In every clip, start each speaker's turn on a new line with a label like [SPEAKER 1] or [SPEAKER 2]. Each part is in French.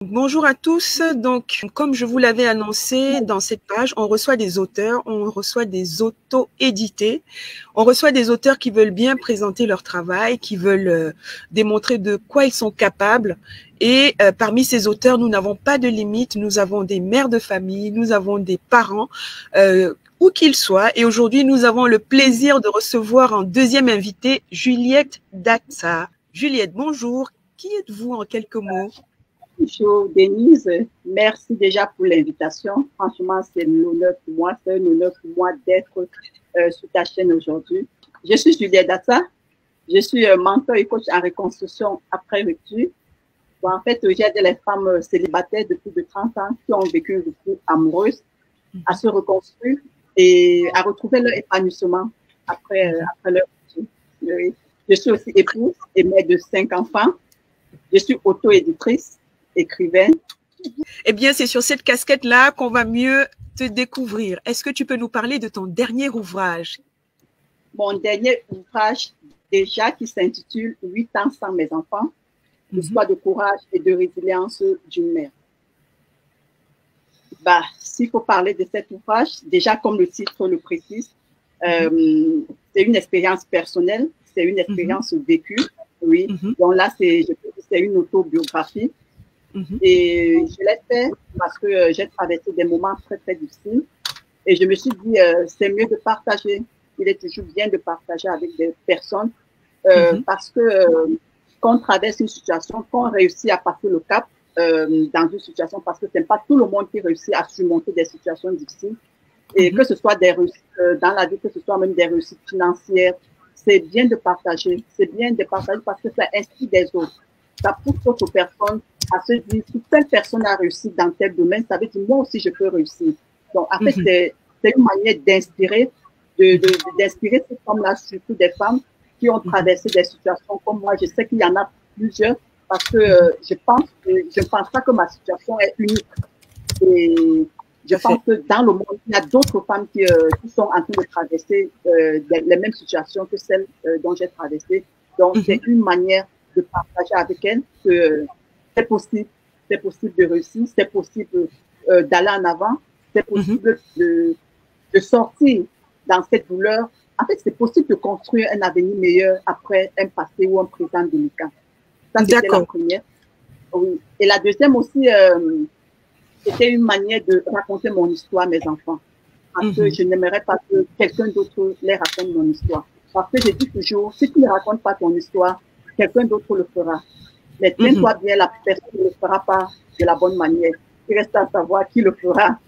[SPEAKER 1] Bonjour à tous. Donc, comme je vous l'avais annoncé dans cette page, on reçoit des auteurs, on reçoit des auto-édités, on reçoit des auteurs qui veulent bien présenter leur travail, qui veulent démontrer de quoi ils sont capables. Et parmi ces auteurs, nous n'avons pas de limite. Nous avons des mères de famille, nous avons des parents, où qu'ils soient. Et aujourd'hui, nous avons le plaisir de recevoir en deuxième invité Juliette Daxa. Juliette, bonjour. Qui êtes-vous en quelques mots?
[SPEAKER 2] Bonjour Denise, merci déjà pour l'invitation. Franchement, c'est un honneur pour moi, c'est un honneur pour moi d'être sur ta chaîne aujourd'hui. Je suis Juliette Daxa, je suis mentor et coach en reconstruction après rupture. Bon, en fait, j'aide les femmes célibataires de plus de 30 ans qui ont vécu une rupture amoureuse à se reconstruire et à retrouver leur épanouissement après leur rupture. Je suis aussi épouse et mère de 5 enfants. Je suis auto-éditrice, écrivaine.
[SPEAKER 1] Eh bien, c'est sur cette casquette-là qu'on va mieux te découvrir. Est-ce que tu peux nous parler de ton dernier ouvrage?
[SPEAKER 2] Mon dernier ouvrage, déjà, qui s'intitule « 8 ans sans mes enfants », l'histoire de courage et de résilience d'une mère. Bah, s'il faut parler de cet ouvrage, déjà, comme le titre le précise, c'est une expérience personnelle, c'est une expérience vécue, oui. Donc là, c'est une autobiographie. Et je l'ai fait parce que j'ai traversé des moments très, très difficiles. Et je me suis dit, c'est mieux de partager. Il est toujours bien de partager avec des personnes parce que quand on traverse une situation, quand on réussit à passer le cap dans une situation, parce que ce n'est pas tout le monde qui réussit à surmonter des situations difficiles, et que ce soit des réussites dans la vie, que ce soit même des réussites financières, c'est bien de partager. C'est bien de partager parce que ça inspire des autres. Ça pousse d'autres personnes à se dire, si telle personne a réussi dans tel domaine, ça veut dire, moi aussi, je peux réussir. Donc, en fait, c'est une manière d'inspirer, d'inspirer ces femmes-là, surtout des femmes qui ont traversé des situations comme moi. Je sais qu'il y en a plusieurs parce que je ne pense pas que ma situation est unique. Et je pense que dans le monde, il y a d'autres femmes qui sont en train de traverser les mêmes situations que celles dont j'ai traversé. Donc, c'est une manière de partager avec elles que c'est possible de réussir, c'est possible d'aller en avant, c'est possible de sortir dans cette douleur. En fait, c'est possible de construire un avenir meilleur après un passé ou un présent délicat. Ça, c'était la première. Oui. Et la deuxième aussi, c'était une manière de raconter mon histoire à mes enfants. Parce que je n'aimerais pas que quelqu'un d'autre les raconte mon histoire. Parce que je dis toujours, si tu ne racontes pas ton histoire, quelqu'un d'autre le fera. Mais tiens-toi bien, la personne ne le fera pas de la bonne manière. Il reste à savoir qui le fera.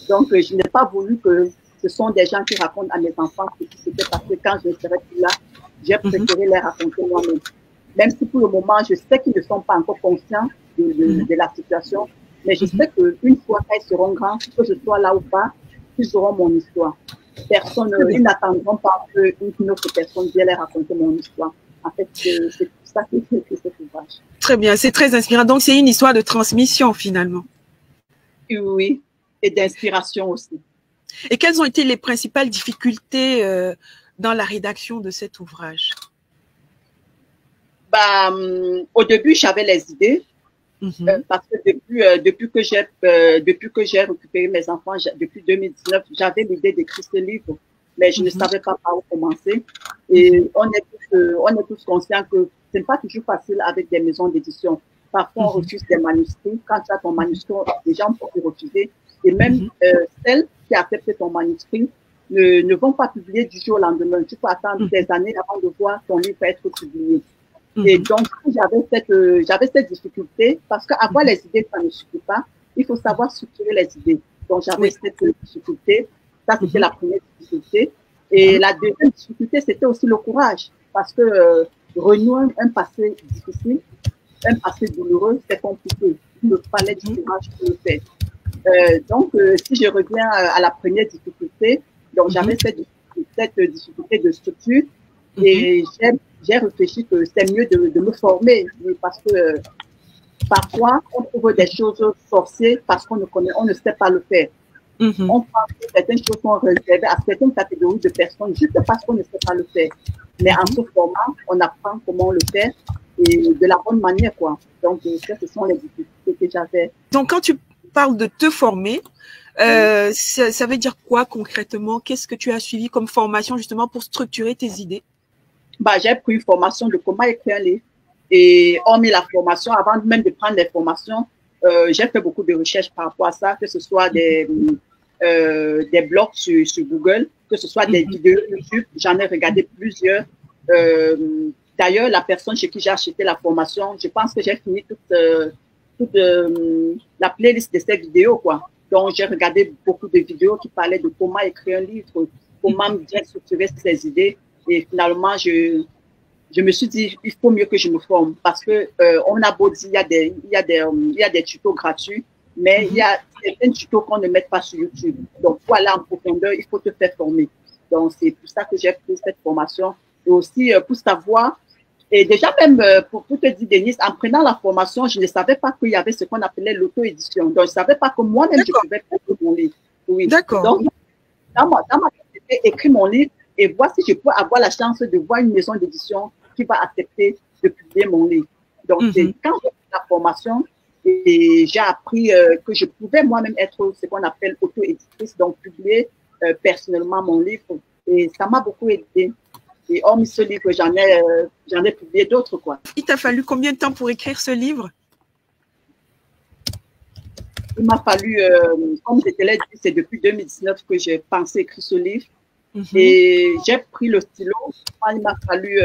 [SPEAKER 2] Donc, je n'ai pas voulu que ce sont des gens qui racontent à mes enfants ce qui s'était passé quand je ne serais plus là. J'ai préféré les raconter moi-même. Même si pour le moment, je sais qu'ils ne sont pas encore conscients de la situation. Mais je sais qu'une fois qu'ils seront grands, que je sois là ou pas, ils auront mon histoire. Ils n'attendront pas qu'une autre personne vienne leur raconter mon histoire. En fait, c'est ça qui fait cet ouvrage.
[SPEAKER 1] Très bien, c'est très inspirant. Donc, c'est une histoire de transmission, finalement.
[SPEAKER 2] Oui, et d'inspiration aussi.
[SPEAKER 1] Et quelles ont été les principales difficultés dans la rédaction de cet ouvrage?
[SPEAKER 2] Bah, au début, j'avais les idées. Parce que depuis que j'ai récupéré mes enfants, depuis 2019, j'avais l'idée d'écrire ce livre, mais je ne savais pas par où commencer. Et on est tous conscients que ce n'est pas toujours facile avec des maisons d'édition. Parfois, on refuse des manuscrits. Quand tu as ton manuscrit, les gens peuvent te refuser. Et même celles qui acceptent ton manuscrit ne vont pas publier du jour au lendemain. Tu peux attendre des années avant de voir ton livre être publié. Et donc, j'avais cette difficulté parce qu'avoir les idées, ça ne suffit pas. Il faut savoir structurer les idées. Donc, j'avais cette difficulté. Ça, c'était la première difficulté. Et la deuxième difficulté, c'était aussi le courage. Parce que renouer un passé difficile, un passé douloureux, c'est compliqué. Il me fallait du courage pour le faire. Donc, si je reviens à la première difficulté, donc j'avais cette difficulté de structure. Et j'ai réfléchi que c'est mieux de me former parce que parfois, on trouve des choses forcées parce qu'on ne sait pas le faire. On pense que certaines choses sont réservées à certaines catégories de personnes juste parce qu'on ne sait pas le faire. Mais en se formant, on apprend comment le faire et de la bonne manière, quoi. Donc, ça, ce sont les difficultés. que j'avais.
[SPEAKER 1] Donc, quand tu parles de te former, ça veut dire quoi concrètement? Qu'est-ce que tu as suivi comme formation justement pour structurer tes idées?
[SPEAKER 2] Bah, j'ai pris une formation de comment écrire un livre. Et hormis la formation, avant même de prendre les formations, j'ai fait beaucoup de recherches par rapport à ça, que ce soit des blogs sur Google, que ce soit des vidéos YouTube. J'en ai regardé plusieurs. D'ailleurs, la personne chez qui j'ai acheté la formation, je pense que j'ai fini toute la playlist de ces vidéos, quoi. Donc, j'ai regardé beaucoup de vidéos qui parlaient de comment écrire un livre, comment bien structurer ses idées. Et finalement, je me suis dit, il faut mieux que je me forme parce que on a beau dire, il y a des tutos gratuits, mais il y a certains tutos qu'on ne met pas sur YouTube. Donc, pour aller en profondeur, il faut te faire former. Donc, c'est pour ça que j'ai pris cette formation. Et aussi, pour savoir, et déjà même, pour te dire, Denise, en prenant la formation, je ne savais pas qu'il y avait ce qu'on appelait l'auto-édition. Donc, je ne savais pas que moi-même, je pouvais faire mon livre. Oui.
[SPEAKER 1] D'accord.
[SPEAKER 2] Donc, dans ma j'ai écrit mon livre et voir si je peux avoir la chance de voir une maison d'édition qui va accepter de publier mon livre. Donc, c'est quand j'ai fait la formation et j'ai appris que je pouvais moi-même être ce qu'on appelle auto-éditrice, donc publier personnellement mon livre. Et ça m'a beaucoup aidé. Et hormis ce livre, j'en ai publié d'autres, quoi.
[SPEAKER 1] Il t'a fallu combien de temps pour écrire ce livre?
[SPEAKER 2] Il m'a fallu, comme je te l'ai dit, c'est depuis 2019 que j'ai pensé écrire ce livre. Et j'ai pris le stylo. Il m'a fallu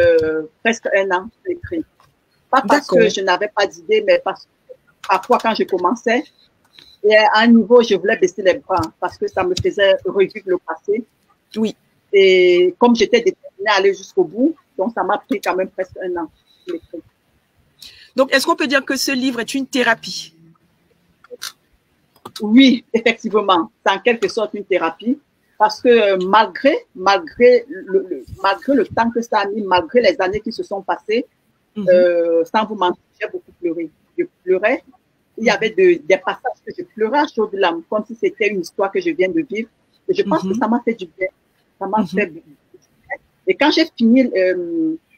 [SPEAKER 2] presque 1 an pour écrire. Pas parce que je n'avais pas d'idée, mais parce que parfois, quand je commençais, et à un niveau, je voulais baisser les bras parce que ça me faisait revivre le passé.
[SPEAKER 1] Oui.
[SPEAKER 2] Et comme j'étais déterminée à aller jusqu'au bout, donc ça m'a pris quand même presque 1 an pour écrire.
[SPEAKER 1] Donc, est-ce qu'on peut dire que ce livre est une thérapie?
[SPEAKER 2] Oui, effectivement. C'est en quelque sorte une thérapie. Parce que malgré le temps que ça a mis, malgré les années qui se sont passées, sans vous mentir, j'ai beaucoup pleuré. Je pleurais. Il y avait des passages que je pleurais à chaudes larmes, comme si c'était une histoire que je viens de vivre. Et je pense que ça m'a fait du bien. Ça m'a fait du bien. Et quand j'ai fini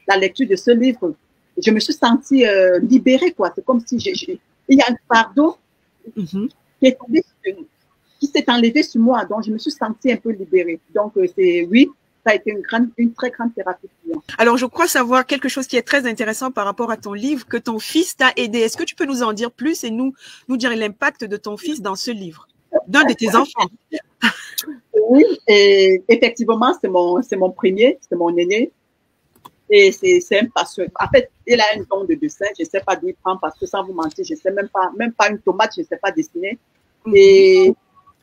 [SPEAKER 2] la lecture de ce livre, je me suis sentie libérée, quoi. C'est comme si il y a un fardeau qui est tombé qui s'est enlevé sur moi, donc je me suis sentie un peu libérée. Donc, oui, ça a été une très grande thérapie pour moi.
[SPEAKER 1] Alors, je crois savoir quelque chose qui est très intéressant par rapport à ton livre, que ton fils t'a aidé. Est-ce que tu peux nous en dire plus et nous dire l'impact de ton fils dans ce livre, d'un de tes enfants?
[SPEAKER 2] Oui, et effectivement, c'est mon premier, c'est mon aîné. Et c'est un passionné. En fait, il a un don de dessin. Je ne sais pas d'où il prend parce que sans vous mentir, je ne sais même pas une tomate, je ne sais pas dessiner. Et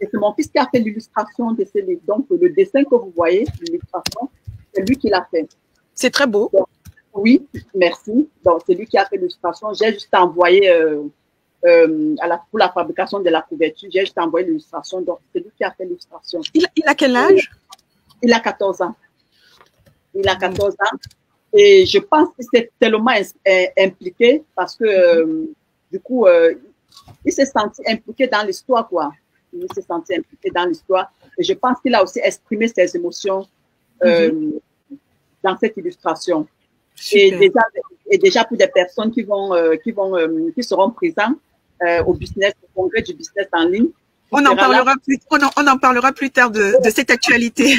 [SPEAKER 2] c'est mon fils qui a fait l'illustration de ce livre. Donc, le dessin que vous voyez, l'illustration, c'est lui qui l'a fait.
[SPEAKER 1] C'est très beau.
[SPEAKER 2] Donc, oui, merci. Donc, c'est lui qui a fait l'illustration. J'ai juste envoyé pour la fabrication de la couverture, j'ai juste envoyé l'illustration. Donc, c'est lui qui a fait l'illustration.
[SPEAKER 1] Il a quel âge?
[SPEAKER 2] Il a 14 ans. Il a 14 ans. Et je pense qu'il s'est tellement impliqué parce que, du coup, il s'est senti impliqué dans l'histoire, quoi. Il s'est senti impliqué dans l'histoire. Et je pense qu'il a aussi exprimé ses émotions dans cette illustration. Et déjà pour des personnes qui seront présentes au congrès du business en ligne.
[SPEAKER 1] On en parlera plus tard de cette actualité.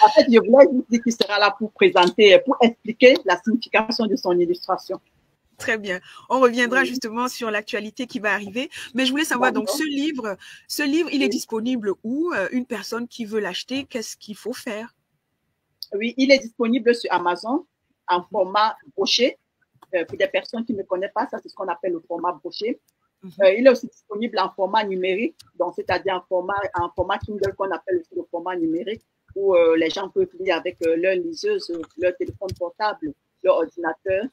[SPEAKER 2] En fait, je voulais vous dire qu'il sera là pour présenter, pour expliquer la signification de son illustration.
[SPEAKER 1] Très bien. On reviendra justement sur l'actualité qui va arriver. Mais je voulais savoir, donc, ce livre, il est disponible où? Une personne qui veut l'acheter, qu'est-ce qu'il faut faire?
[SPEAKER 2] Oui, il est disponible sur Amazon en format broché. Pour des personnes qui ne connaissent pas, ça, c'est ce qu'on appelle le format broché. Il est aussi disponible en format numérique, donc c'est-à-dire en format Kindle qu'on appelle aussi le format numérique, où les gens peuvent lire avec leur liseuse, leur téléphone portable, leur ordinateur,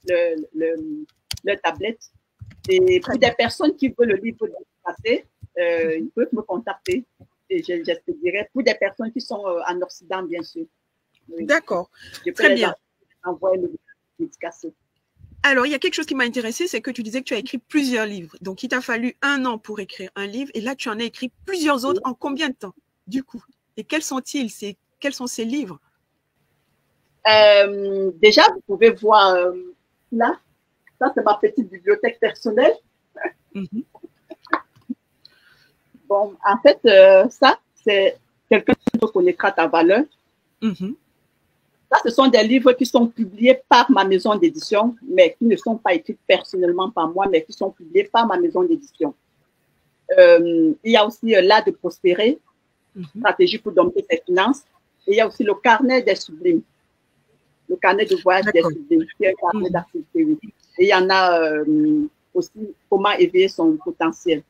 [SPEAKER 2] leur tablette. Et pour des personnes qui veulent le livre dédicacé, ils peuvent me contacter. Et j'expédierai pour des personnes qui sont en Occident, bien sûr. Oui.
[SPEAKER 1] D'accord. Très bien.
[SPEAKER 2] Envoyer le livre dédicacé.
[SPEAKER 1] Alors, il y a quelque chose qui m'a intéressée, c'est que tu disais que tu as écrit plusieurs livres. Donc, il t'a fallu 1 an pour écrire un livre. Et là, tu en as écrit plusieurs autres. En combien de temps, du coup? Et quels sont-ils? Quels sont ces livres?
[SPEAKER 2] Déjà, vous pouvez voir là. Ça, c'est ma petite bibliothèque personnelle. Bon, en fait, ça, c'est quelqu'un qui reconnaîtra ta valeur. Ça, ce sont des livres qui sont publiés par ma maison d'édition, mais qui ne sont pas écrits personnellement par moi, mais qui sont publiés par ma maison d'édition. Il y a aussi L'art de prospérer, stratégie pour dompter ses finances. Et il y a aussi le carnet des sublimes, le carnet de voyage des sublimes, qui est un carnet d'activité. Oui. Et il y en a aussi comment éveiller son potentiel.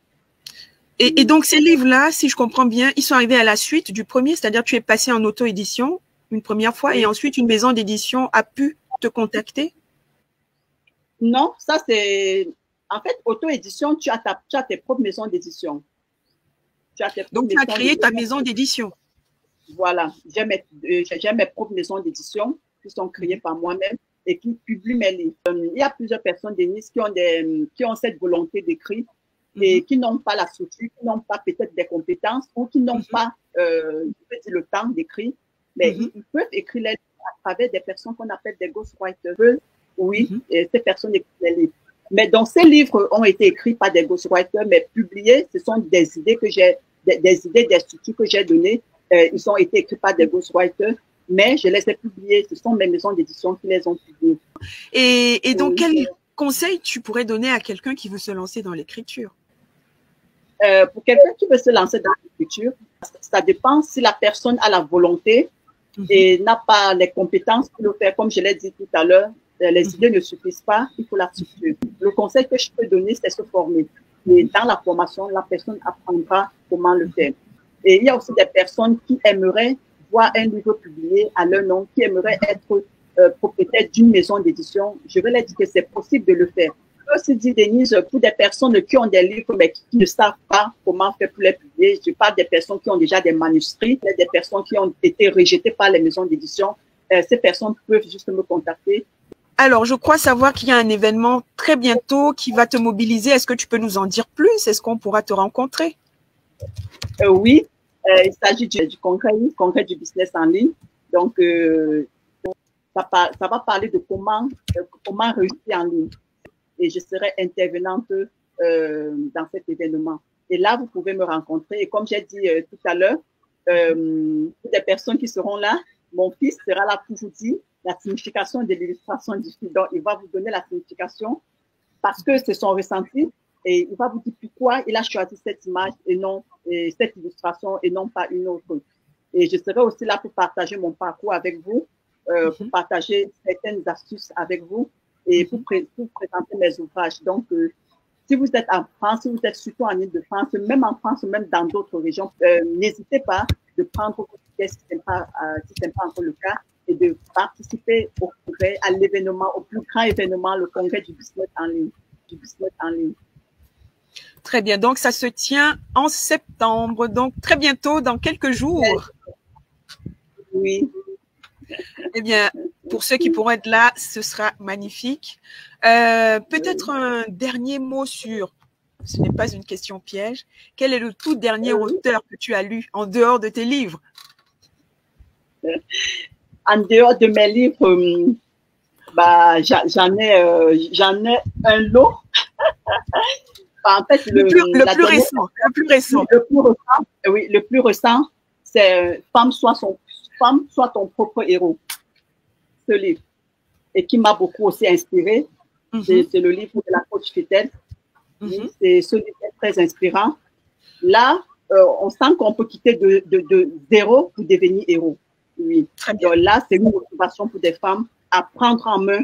[SPEAKER 1] Et donc, ces livres-là, si je comprends bien, ils sont arrivés à la suite du premier, c'est-à-dire tu es passé en auto-édition une première fois et ensuite une maison d'édition a pu te contacter?
[SPEAKER 2] Non, ça c'est… En fait, auto-édition, tu as tes propres maisons d'édition.
[SPEAKER 1] Donc, tu as créé ta maison d'édition.
[SPEAKER 2] Voilà, j'ai mes propres maisons d'édition qui sont créées par moi-même et qui publient mes livres. Il y a plusieurs personnes, Denise, qui ont cette volonté d'écrire et qui n'ont pas la structure, qui n'ont pas peut-être des compétences ou qui n'ont pas le temps d'écrire, mais ils peuvent écrire les livres à travers des personnes qu'on appelle des ghostwriters. Oui, et ces personnes écrivent les livres. Mais donc, ces livres ont été écrits par des ghostwriters, mais publiés, ce sont des idées que j'ai, des idées, des structures que j'ai données. Ils ont été écrits par des ghostwriters, mais je les ai publiés. Ce sont mes maisons d'édition qui les ont publiés.
[SPEAKER 1] Et donc, quel conseil tu pourrais donner à quelqu'un qui veut se lancer dans l'écriture?
[SPEAKER 2] Pour quelqu'un qui veut se lancer dans l'écriture, ça dépend si la personne a la volonté et n'a pas les compétences pour le faire. Comme je l'ai dit tout à l'heure, les idées ne suffisent pas, il faut la structure. Le conseil que je peux donner, c'est se former. Et dans la formation, la personne apprendra comment le faire. Et il y a aussi des personnes qui aimeraient voir un livre publié à leur nom, qui aimeraient être propriétaires d'une maison d'édition. Je vais leur dire que c'est possible de le faire. Je peux aussi dire, Denise, pour des personnes qui ont des livres mais qui ne savent pas comment faire pour les publier, je parle des personnes qui ont déjà des manuscrits, des personnes qui ont été rejetées par les maisons d'édition. Ces personnes peuvent juste me contacter.
[SPEAKER 1] Alors, je crois savoir qu'il y a un événement très bientôt qui va te mobiliser. Est-ce que tu peux nous en dire plus? Est-ce qu'on pourra te rencontrer?
[SPEAKER 2] Oui, il s'agit du congrès du business en ligne. Donc, ça va parler de comment réussir en ligne. Et je serai intervenante dans cet événement. Et là, vous pouvez me rencontrer. Et comme j'ai dit tout à l'heure, pour des personnes qui seront là, mon fils sera là pour vous dire la signification de l'illustration du film. Donc, il va vous donner la signification parce que c'est son ressenti et il va vous dire pourquoi il a choisi cette image et non cette illustration et non pas une autre. Et je serai aussi là pour partager mon parcours avec vous, pour partager certaines astuces avec vous et pour présenter mes ouvrages. Donc, si vous êtes en France, si vous êtes surtout en Île-de-France, même en France, même dans d'autres régions, n'hésitez pas de prendre vos tickets si ce n'est pas encore le cas et de participer au congrès, à l'événement, au plus grand événement, le congrès du business en ligne.
[SPEAKER 1] Très bien. Donc, ça se tient en septembre. Donc, très bientôt, dans quelques jours.
[SPEAKER 2] Oui.
[SPEAKER 1] Eh bien, pour ceux qui pourront être là, ce sera magnifique. Peut-être un dernier mot sur, ce n'est pas une question piège, quel est le tout dernier auteur que tu as lu en dehors de tes livres?
[SPEAKER 2] En dehors de mes livres, bah, j'en ai un lot. En fait, le plus récent, c'est Femme soit ton propre héros. Ce livre. Et qui m'a beaucoup aussi inspiré. C'est le livre de la coach Fitel. Ce livre est très inspirant. Là, on sent qu'on peut quitter de zéro pour devenir héros. Oui. Donc là, c'est une motivation pour des femmes à prendre en main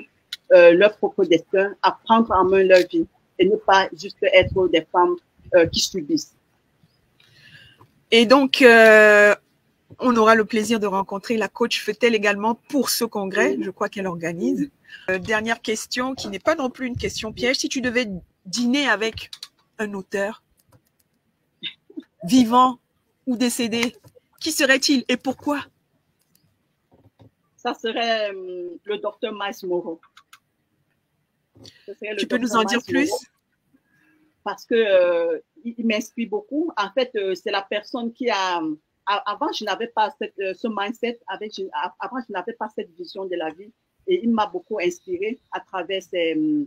[SPEAKER 2] leur propre destin, à prendre en main leur vie et ne pas juste être des femmes qui subissent.
[SPEAKER 1] Et donc, on aura le plaisir de rencontrer la coach Fetel également pour ce congrès. Je crois qu'elle organise. Dernière question qui n'est pas non plus une question piège. Si tu devais dîner avec un auteur, vivant ou décédé, qui serait-il et pourquoi?
[SPEAKER 2] Ça serait le docteur Miles Monroe.
[SPEAKER 1] Tu peux nous en dire plus?
[SPEAKER 2] Parce que il m'inspire beaucoup. En fait, c'est la personne qui a… Avant, je n'avais pas ce mindset. Avant, je n'avais pas cette vision de la vie. et il m'a beaucoup inspiré à travers ses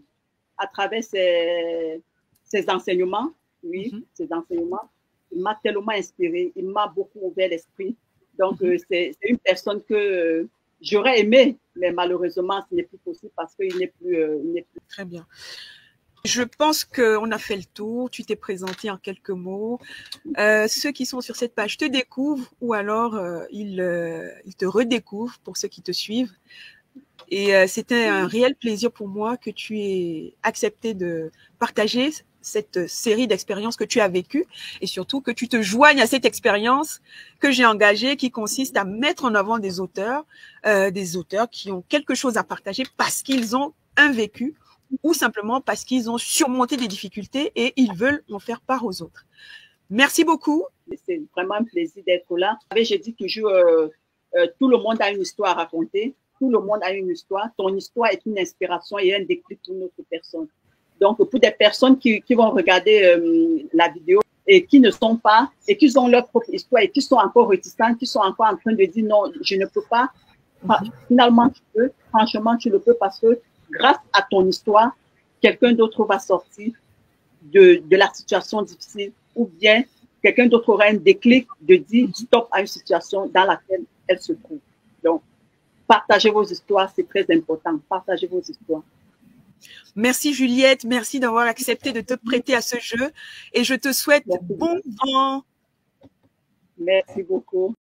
[SPEAKER 2] enseignements. Oui, ses enseignements. Il m'a tellement inspiré, il m'a beaucoup ouvert l'esprit. Donc, c'est une personne que j'aurais aimé, mais malheureusement, ce n'est plus possible parce qu'il n'est plus,
[SPEAKER 1] Très bien. Je pense qu'on a fait le tour. Tu t'es présenté en quelques mots. Ceux qui sont sur cette page te découvrent ou alors ils te redécouvrent pour ceux qui te suivent. Et c'était un réel plaisir pour moi que tu aies accepté de partager cette série d'expériences que tu as vécues et surtout que tu te joignes à cette expérience que j'ai engagée qui consiste à mettre en avant des auteurs qui ont quelque chose à partager parce qu'ils ont un vécu ou simplement parce qu'ils ont surmonté des difficultés et ils veulent en faire part aux autres. Merci beaucoup.
[SPEAKER 2] C'est vraiment un plaisir d'être là. Je dis toujours, tout le monde a une histoire à raconter. Tout le monde a une histoire. Ton histoire est une inspiration et un déclic pour une autre personne. Donc, pour des personnes qui vont regarder la vidéo et qui ne sont pas, et qui ont leur propre histoire et qui sont encore réticents, qui sont encore en train de dire non, je ne peux pas. Finalement, tu peux. Franchement, tu le peux parce que grâce à ton histoire, quelqu'un d'autre va sortir de la situation difficile ou bien quelqu'un d'autre aura un déclic de dire stop à une situation dans laquelle elle se trouve. Donc, partagez vos histoires, c'est très important. Partagez vos histoires.
[SPEAKER 1] Merci Juliette, merci d'avoir accepté de te prêter à ce jeu et je te souhaite bon vent.
[SPEAKER 2] Merci beaucoup.